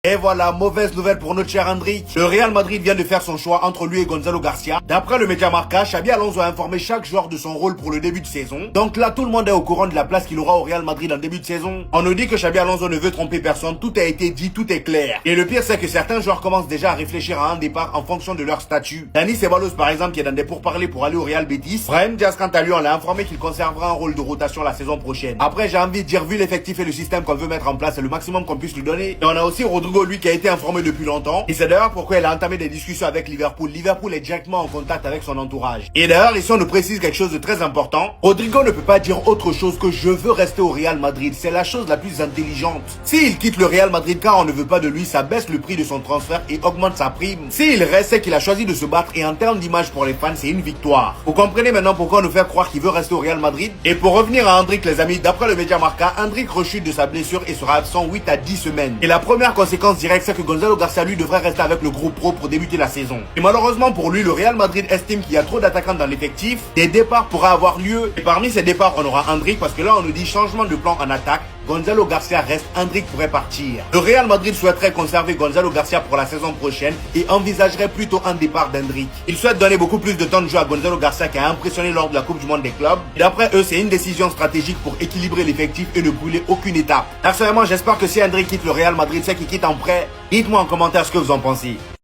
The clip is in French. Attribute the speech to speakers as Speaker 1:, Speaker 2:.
Speaker 1: Et voilà, mauvaise nouvelle pour notre cher Endrick. Le Real Madrid vient de faire son choix entre lui et Gonzalo Garcia. D'après le média Marca, Xabi Alonso a informé chaque joueur de son rôle pour le début de saison. Donc là, tout le monde est au courant de la place qu'il aura au Real Madrid en début de saison. On nous dit que Xabi Alonso ne veut tromper personne, tout a été dit, tout est clair. Et le pire, c'est que certains joueurs commencent déjà à réfléchir à un départ en fonction de leur statut. Dani Ceballos, par exemple, qui est dans des pourparlers pour aller au Real Betis. Brahim Diaz, quant à lui, on l'a informé qu'il conservera un rôle de rotation la saison prochaine. Après, j'ai envie de dire, vu l'effectif et le système qu'on veut mettre en place, c'est le maximum qu'on puisse lui donner. Et on a aussi Rodrigo, lui, qui a été informé depuis longtemps. Et c'est d'ailleurs pourquoi il a entamé des discussions avec Liverpool. Liverpool est directement en contact avec son entourage. Et d'ailleurs, ici, on nous précise quelque chose de très important. Rodrigo ne peut pas dire autre chose que je veux rester au Real Madrid. C'est la chose la plus intelligente. S'il quitte le Real Madrid car on ne veut pas de lui, ça baisse le prix de son transfert et augmente sa prime. S'il reste, c'est qu'il a choisi de se battre et en termes d'image pour les fans, c'est une victoire. Vous comprenez maintenant pourquoi on nous fait croire qu'il veut rester au Real Madrid? Et pour revenir à Endrick, les amis, d'après le média Marca, Endrick rechute de sa blessure et sera absent 8 à 10 semaines. Et la première conséquence directe, c'est que Gonzalo Garcia, lui, devrait rester avec le groupe pro pour débuter la saison. Et malheureusement pour lui, le Real Madrid estime qu'il y a trop d'attaquants dans l'effectif. Des départs pourraient avoir lieu. Et parmi ces départs, on aura Endrick, parce que là, on nous dit changement de plan en attaque. Gonzalo Garcia reste, Endrick pourrait partir. Le Real Madrid souhaiterait conserver Gonzalo Garcia pour la saison prochaine et envisagerait plutôt un départ d'Endrick. Il souhaite donner beaucoup plus de temps de jeu à Gonzalo Garcia qui a impressionné lors de la Coupe du Monde des clubs. Et d'après eux, c'est une décision stratégique pour équilibrer l'effectif et ne brûler aucune étape. Personnellement, j'espère que si Endrick quitte le Real Madrid, c'est qu'il quitte en prêt. Dites-moi en commentaire ce que vous en pensez.